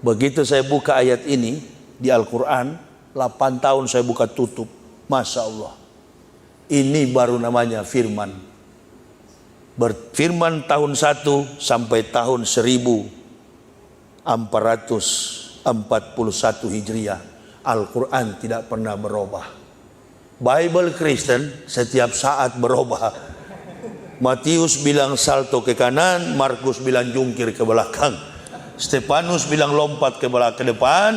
Begitu saya buka ayat ini di Al-Quran, 8 tahun saya buka tutup. Masya Allah, ini baru namanya firman. Berfirman tahun 1 sampai tahun 1441 Hijriah, Al-Quran tidak pernah berubah. Bible Kristen setiap saat berubah. Matius bilang salto ke kanan, Markus bilang jungkir ke belakang, Stefanus bilang lompat ke depan,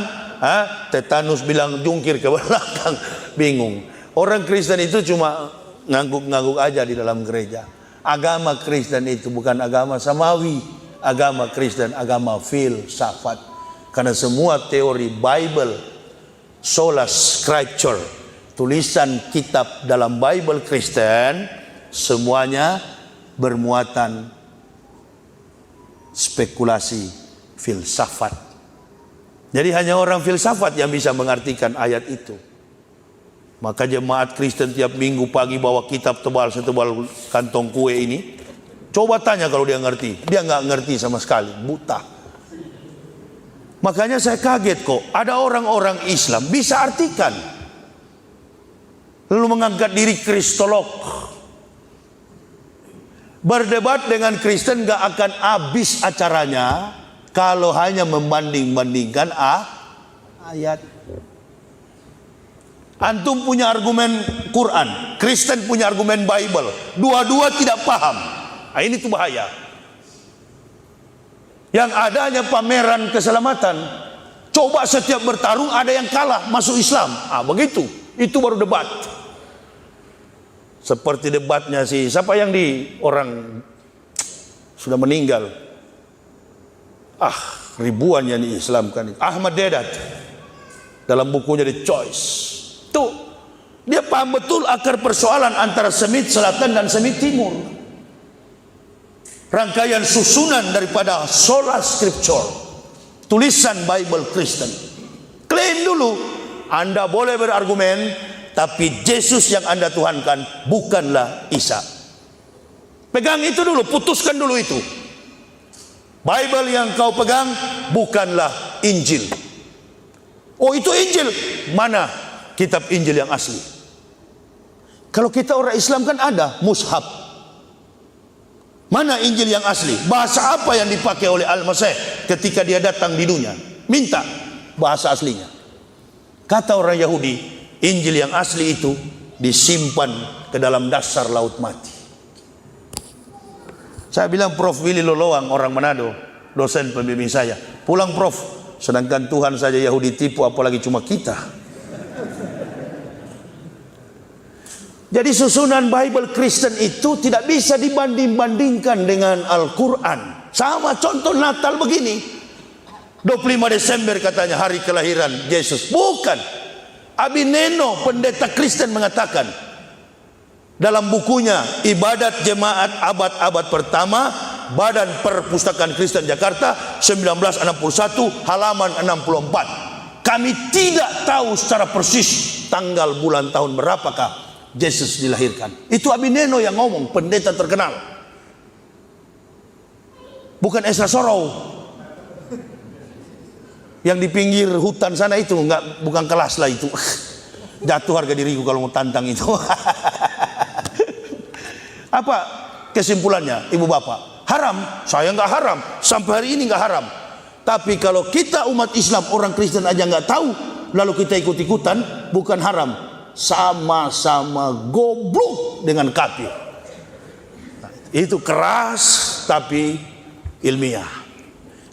Tetanus bilang jungkir ke belakang. Bingung. Orang Kristen itu cuma ngangguk-ngangguk aja di dalam gereja. Agama Kristen itu bukan agama samawi. Agama Kristen agama filsafat. Karena semua teori Bible, sola scripture, tulisan kitab dalam Bible Kristen, semuanya bermuatan spekulasi filsafat. Jadi hanya orang filsafat yang bisa mengartikan ayat itu. Maka jemaat Kristen tiap minggu pagi bawa kitab tebal setebal kantong kue ini. Coba tanya kalau dia ngerti. Dia nggak ngerti sama sekali, buta. Makanya saya kaget kok ada orang-orang Islam bisa artikan, lalu mengangkat diri kristolog. Berdebat dengan Kristen gak akan habis acaranya kalau hanya membanding-bandingkan ayat. Antum punya argumen Quran, Kristen punya argumen Bible, dua-dua tidak paham. Nah, ini tuh bahaya. Yang ada hanya pameran keselamatan. Coba setiap bertarung ada yang kalah masuk Islam. Begitu. Itu baru debat. Seperti debatnya siapa yang orang sudah meninggal. Ribuan yang diislamkan itu. Ahmad Deedat dalam bukunya The Choice. Tuh, dia paham betul akar persoalan antara Semit Selatan dan Semit Timur. Rangkaian susunan daripada sola scripture, tulisan Bible Kristen. Klaim dulu, Anda boleh berargumen, tapi Yesus yang Anda tuhankan bukanlah Isa. Pegang itu dulu, putuskan dulu itu. Bible yang kau pegang bukanlah Injil. Oh, itu Injil. Mana kitab Injil yang asli? Kalau kita orang Islam kan ada mushaf. Mana Injil yang asli? Bahasa apa yang dipakai oleh Al-Masih ketika dia datang di dunia? Minta bahasa aslinya. Kata orang Yahudi, Injil yang asli itu disimpan ke dalam dasar laut mati. Saya bilang Prof. Willy Loloang, orang Manado, dosen pembimbing saya, pulang Prof, sedangkan Tuhan saja Yahudi tipu, apalagi cuma kita. Jadi susunan Bible Kristen itu tidak bisa dibanding-bandingkan dengan Al-Quran. Sama contoh Natal begini, 25 Desember katanya hari kelahiran Yesus. Bukan. Abineno, pendeta Kristen, mengatakan dalam bukunya Ibadat Jemaat Abad-Abad Pertama, Badan Perpustakaan Kristen Jakarta, 1961, halaman 64. Kami tidak tahu secara persis tanggal, bulan, tahun berapakah Yesus dilahirkan. Itu Abineno yang ngomong, pendeta terkenal. Bukan Esra Sorrow yang di pinggir hutan sana itu, bukan kelas lah itu. Jatuh harga diriku kalau mau tantang itu. Apa kesimpulannya, ibu bapak? Haram? Saya nggak haram, sampai hari ini nggak haram. Tapi kalau kita umat Islam, orang Kristen aja nggak tahu, lalu kita ikut-ikutan, bukan haram, sama-sama goblok dengan kafir. Itu keras tapi ilmiah,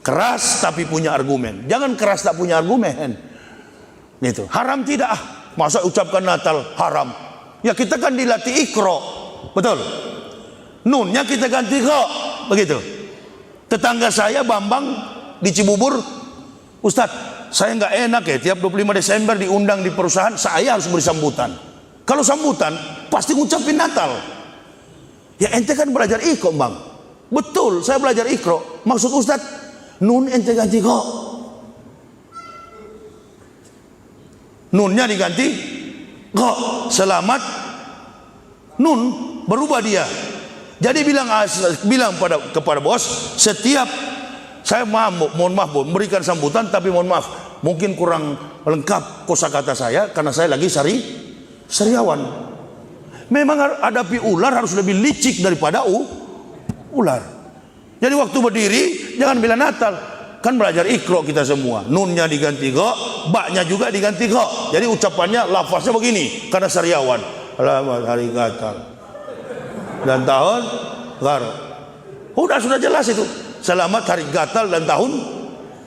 keras tapi punya argumen. Jangan keras tak punya argumen. Itu haram tidak? Masa ucapkan Natal haram? Ya kita kan dilatih Iqra, betul? Nunnya kita ganti kok, begitu. Tetangga saya Bambang di Cibubur, Ustadz, saya nggak enak ya, tiap 25 Desember diundang di perusahaan, saya harus beri sambutan. Kalau sambutan, pasti ngucapin Natal. Ya ente kan belajar Iqra, Bang. Betul, saya belajar Iqra. Maksud Ustadz, nun ente ganti kok. Nunnya diganti kok, selamat nun, berubah dia. Jadi bilang kepada bos, setiap Saya mohon maaf Bu, memberikan sambutan, tapi mohon maaf, mungkin kurang lengkap kosakata saya karena saya lagi sariawan. Memang hadapi ular harus lebih licik daripada ular. Jadi waktu berdiri jangan bila Natal, kan belajar Iqra kita semua. Nunnya diganti go, baknya juga diganti go. Jadi ucapannya, lafaznya begini karena sariawan. Selamat hari Natal dan tahun Garu. Sudah jelas itu. Selamat hari Gatal dan tahun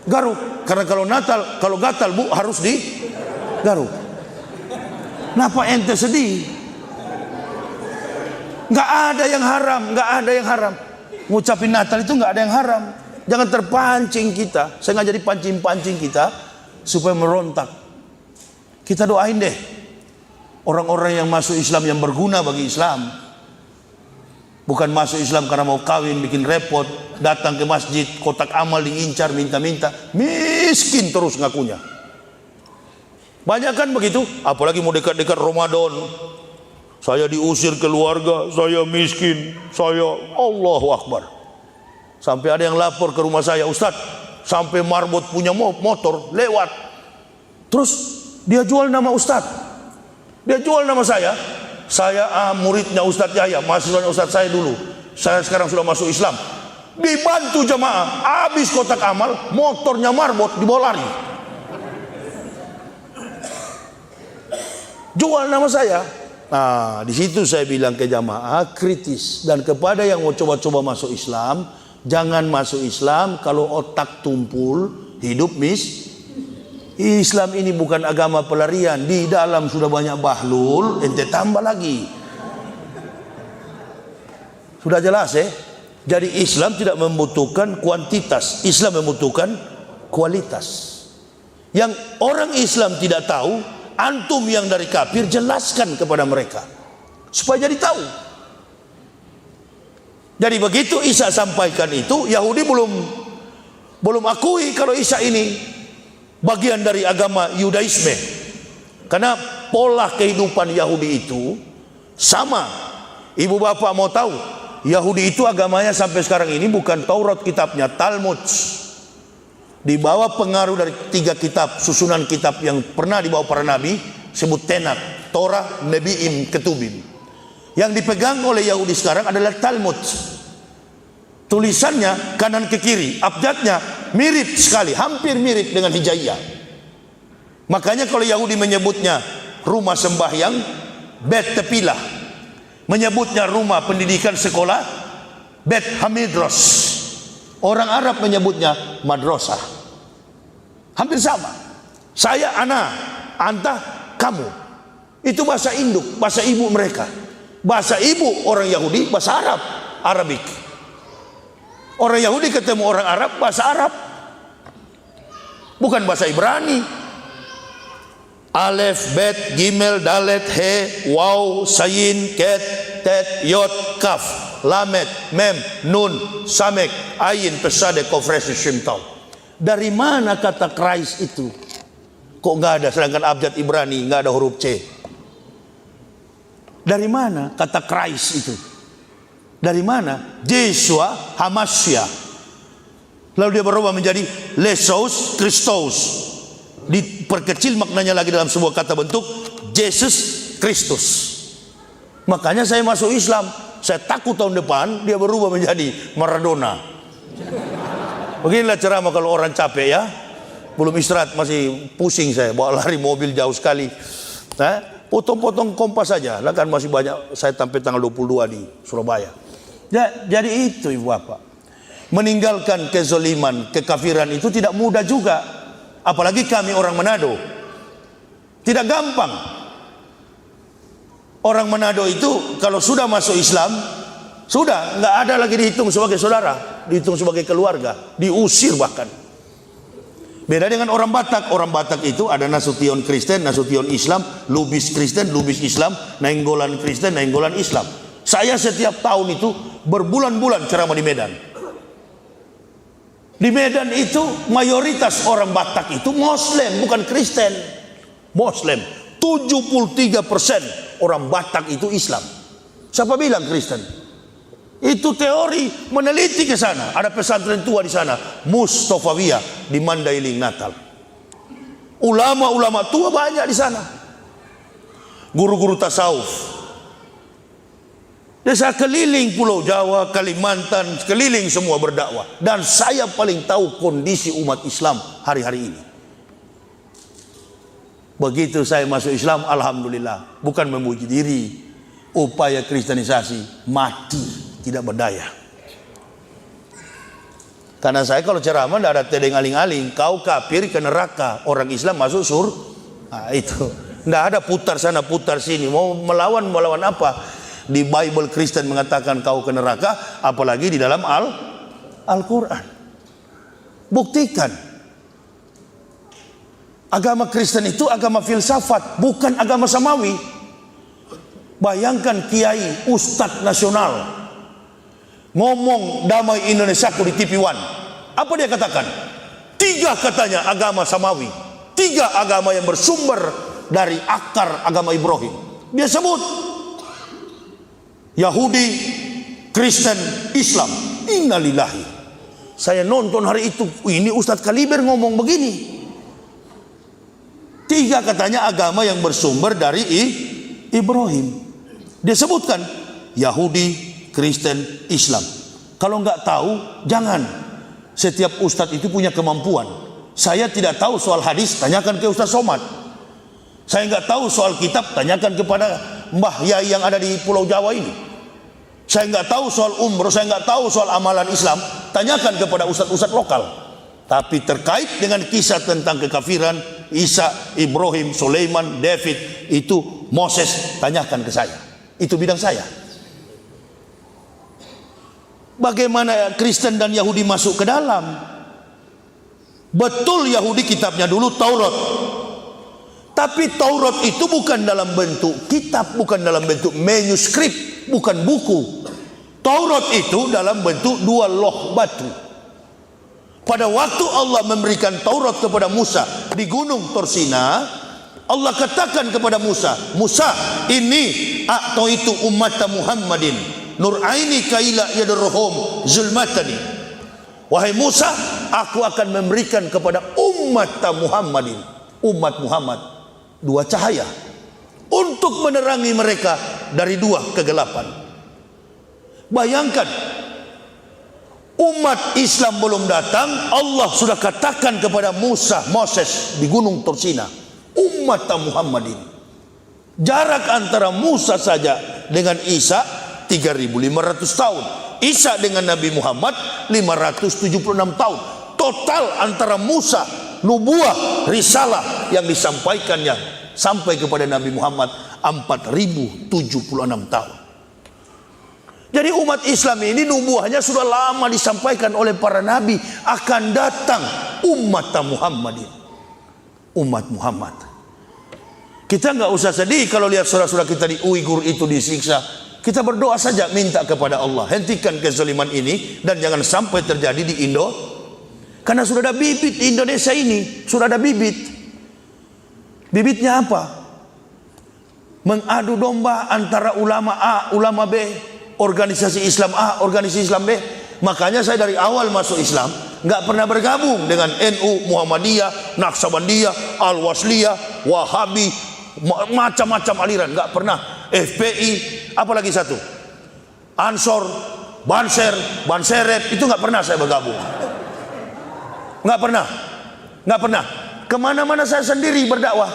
Garu. Karena kalau Natal, kalau Gatal Bu harus di Garu. Kenapa ente sedih? Nggak ada yang haram, nggak ada yang haram. Ngucapin Natal itu nggak ada yang haram. Jangan terpancing kita. Saya nggak jadi pancing-pancing kita supaya merontak. Kita doain deh orang-orang yang masuk Islam yang berguna bagi Islam. Bukan masuk Islam karena mau kawin, bikin repot, datang ke masjid, kotak amal diincar, minta-minta, miskin terus ngakunya. Banyak kan begitu, apalagi mau dekat-dekat Ramadan. Saya diusir keluarga, saya miskin, saya Allahu Akbar. Sampai ada yang lapor ke rumah saya, Ustadz, sampai marbot punya motor lewat. Terus dia jual nama Ustadz, dia jual nama saya. Saya muridnya Ustadz Yahya, mahasiswanya Ustadz saya dulu. Saya sekarang sudah masuk Islam. Dibantu jamaah, habis kotak amal, motornya marbot dibawa lari. Jual nama saya. Nah, di situ saya bilang ke jamaah kritis, dan kepada yang mau coba-coba masuk Islam, jangan masuk Islam kalau otak tumpul, hidup Islam ini bukan agama pelarian. Di dalam sudah banyak bahlul, ente tambah lagi. Sudah jelas ya. Jadi Islam tidak membutuhkan kuantitas, Islam membutuhkan kualitas. Yang orang Islam tidak tahu, antum yang dari kafir jelaskan kepada mereka supaya jadi tahu. Jadi begitu Isa sampaikan itu, Yahudi belum akui kalau Isa ini bagian dari agama Yudaisme. Karena pola kehidupan Yahudi itu sama. Ibu bapak mau tahu, Yahudi itu agamanya sampai sekarang ini bukan Taurat kitabnya, Talmud. Di bawah pengaruh dari 3 kitab, susunan kitab yang pernah dibawa para nabi, sebut Tenat, Torah, Nebi'im, Ketubim. Yang dipegang oleh Yahudi sekarang adalah Talmud. Tulisannya kanan ke kiri, abjadnya mirip sekali, hampir mirip dengan Hijaiyah. Makanya kalau Yahudi menyebutnya rumah sembahyang, Bet Tepilah, menyebutnya rumah pendidikan sekolah, Bet Hamidros. Orang Arab menyebutnya madrasah. Hampir sama. Saya ana, anta kamu. Itu bahasa induk, bahasa ibu mereka. Bahasa ibu orang Yahudi bahasa Arab, Arabik. Orang Yahudi ketemu orang Arab, bahasa Arab, bukan bahasa Ibrani. Alef, Bet, Gimel, Dalet, He, Waw, Sayin, Ket, Tet, Yot, Kaf, Lamet, Mem, Nun, Samek, Ayin, Pesade, Kofres, Shimtau. Dari mana kata Christ itu? Kok nggak ada, sedangkan abjad Ibrani nggak ada huruf C. Dari mana kata Christ itu? Dari mana? Yeshua Hamasya. Lalu dia berubah menjadi Lesos Christos. Diperkecil maknanya lagi dalam sebuah kata bentuk Yesus Kristus. Makanya saya masuk Islam. Saya takut tahun depan dia berubah menjadi Maradona. Beginilah ceramah kalau orang capek ya. Belum istirahat masih pusing saya. Bawa lari mobil jauh sekali. Potong-potong Kompas saja. Lah kan masih banyak. Saya sampai tanggal 22 di Surabaya. Jadi itu ibu bapak, meninggalkan kezoliman, kekafiran itu tidak mudah juga. Apalagi kami orang Manado, tidak gampang. Orang Manado itu kalau sudah masuk Islam, sudah nggak ada lagi dihitung sebagai saudara, dihitung sebagai keluarga, diusir bahkan. Beda dengan orang Batak. Orang Batak itu ada Nasution Kristen, Nasution Islam, Lubis Kristen, Lubis Islam, Nainggolan Kristen, Nainggolan Islam. Saya setiap tahun itu berbulan-bulan ceramah di Medan. Di Medan itu mayoritas orang Batak itu Muslim, bukan Kristen. Muslim. 73% orang Batak itu Islam. Siapa bilang Kristen? Itu teori, meneliti ke sana. Ada pesantren tua di sana, Mustafawiyah di Mandailing, Natal. Ulama-ulama tua banyak di sana. Guru-guru tasawuf. Desa keliling Pulau Jawa, Kalimantan, keliling semua berdakwah. Dan saya paling tahu kondisi umat Islam hari-hari ini. Begitu saya masuk Islam, alhamdulillah, bukan memuji diri. Upaya kristenisasi mati, tidak berdaya. Karena saya kalau ceramah tidak ada tedeng aling-aling, kau kafir ke neraka, orang Islam masuk surga. Nah, itu. Tidak ada putar sana putar sini. Mau melawan apa? Di Bible Kristen mengatakan kau ke neraka, apalagi di dalam Al-Quran. Buktikan. Agama Kristen itu agama filsafat, bukan agama samawi. Bayangkan kiai, ustadz nasional ngomong damai Indonesiaku di TV One. Apa dia katakan? 3 katanya agama samawi, 3 agama yang bersumber dari akar agama Ibrahim. Dia sebut Yahudi, Kristen, Islam. Innalillahi. Saya nonton hari itu, ini Ustadz Kaliber ngomong begini. 3 katanya agama yang bersumber dari Ibrahim. Dia sebutkan Yahudi, Kristen, Islam. Kalau nggak tahu, jangan. Setiap ustadz itu punya kemampuan. Saya tidak tahu soal hadis, tanyakan ke Ustadz Somad. Saya nggak tahu soal kitab, tanyakan kepada Mbah Yai yang ada di Pulau Jawa ini. Saya nggak tahu soal umroh, saya nggak tahu soal amalan Islam, tanyakan kepada ustadz-ustadz lokal. Tapi terkait dengan kisah tentang kekafiran Isa, Ibrahim, Sulaiman, David, itu Moses, tanyakan ke saya. Itu bidang saya. Bagaimana Kristen dan Yahudi masuk ke dalam? Betul Yahudi kitabnya dulu Taurat. Tapi Taurat itu bukan dalam bentuk kitab, bukan dalam bentuk manuskrip, bukan buku. Taurat itu dalam bentuk 2 loh batu. Pada waktu Allah memberikan Taurat kepada Musa di Gunung Torsina, Allah katakan kepada Musa, Musa, ini atau itu umat Muhammadin nur aini kaila yadurhum zulmatani. Wahai Musa, aku akan memberikan kepada umat Muhammadin, umat Muhammad, 2 cahaya untuk menerangi mereka dari 2 kegelapan. Bayangkan, umat Islam belum datang, Allah sudah katakan kepada Moses di Gunung Torsina, umat Muhammadin. Jarak antara Musa saja dengan Isa 3.500 tahun. Isa dengan Nabi Muhammad 576 tahun. Total antara Musa, nubuah, risalah yang disampaikannya sampai kepada Nabi Muhammad 4.076 tahun. Jadi umat Islam ini nubuahnya sudah lama disampaikan oleh para nabi, akan datang umat Muhammadin, umat Muhammad. Kita nggak usah sedih kalau lihat saudara-saudara kita di Uighur itu disiksa. Kita berdoa saja, minta kepada Allah, hentikan kezaliman ini dan jangan sampai terjadi di Indo. Karena sudah ada bibit di Indonesia ini, sudah ada bibit. Bibitnya apa? Mengadu domba antara ulama A, ulama B, organisasi Islam A, organisasi Islam B. Makanya saya dari awal masuk Islam nggak pernah bergabung dengan NU, Muhammadiyah, Naqsabandiyah, Al-Wasliyah, Wahabi, macam-macam aliran, nggak pernah. FPI, apalagi satu, Ansor, Banser, Banserep, itu nggak pernah saya bergabung. Nggak pernah. Kemana-mana saya sendiri berdakwah,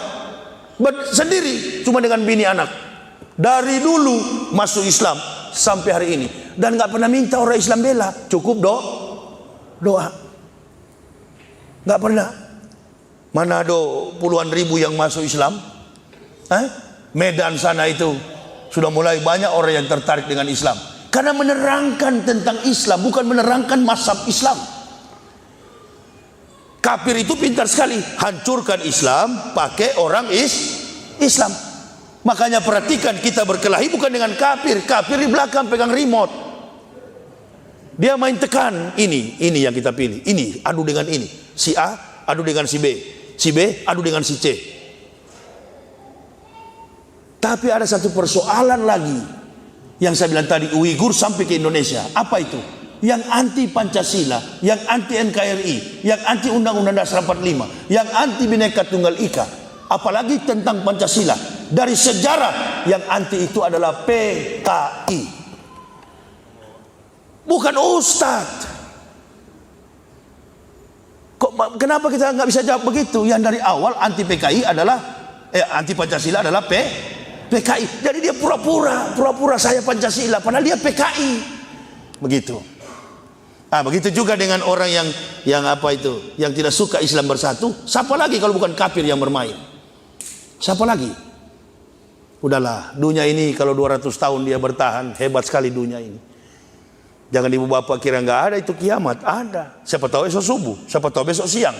sendiri, cuma dengan bini anak. Dari dulu masuk Islam sampai hari ini, dan nggak pernah minta orang Islam bela, cukup doa. Nggak pernah. Mana ada puluhan ribu yang masuk Islam? Medan sana itu sudah mulai banyak orang yang tertarik dengan Islam karena menerangkan tentang Islam, bukan menerangkan mazhab Islam. Kafir itu pintar sekali, hancurkan Islam pakai orang Islam. Makanya perhatikan, kita berkelahi bukan dengan kafir. Kafir di belakang pegang remote. Dia main tekan, ini yang kita pilih, ini adu dengan ini, si A adu dengan si B adu dengan si C. Tapi ada satu persoalan lagi. Yang saya bilang tadi, Uighur sampai ke Indonesia. Apa itu? Yang anti Pancasila, yang anti NKRI, yang anti Undang-Undang Dasar 45, yang anti Bhinneka Tunggal Ika, apalagi tentang Pancasila. Dari sejarah yang anti itu adalah PKI, bukan Ustadz. Kenapa kita nggak bisa jawab begitu? Yang dari awal anti PKI adalah anti Pancasila adalah PKI. Jadi dia pura-pura saya Pancasila, padahal dia PKI. Begitu. Begitu juga dengan orang yang apa itu, yang tidak suka Islam bersatu. Siapa lagi kalau bukan kafir yang bermain? Siapa lagi? Udahlah, dunia ini kalau 200 tahun dia bertahan, hebat sekali dunia ini. Jangan ibu bapak kira nggak ada itu kiamat, ada. Siapa tahu esok subuh, siapa tahu besok siang.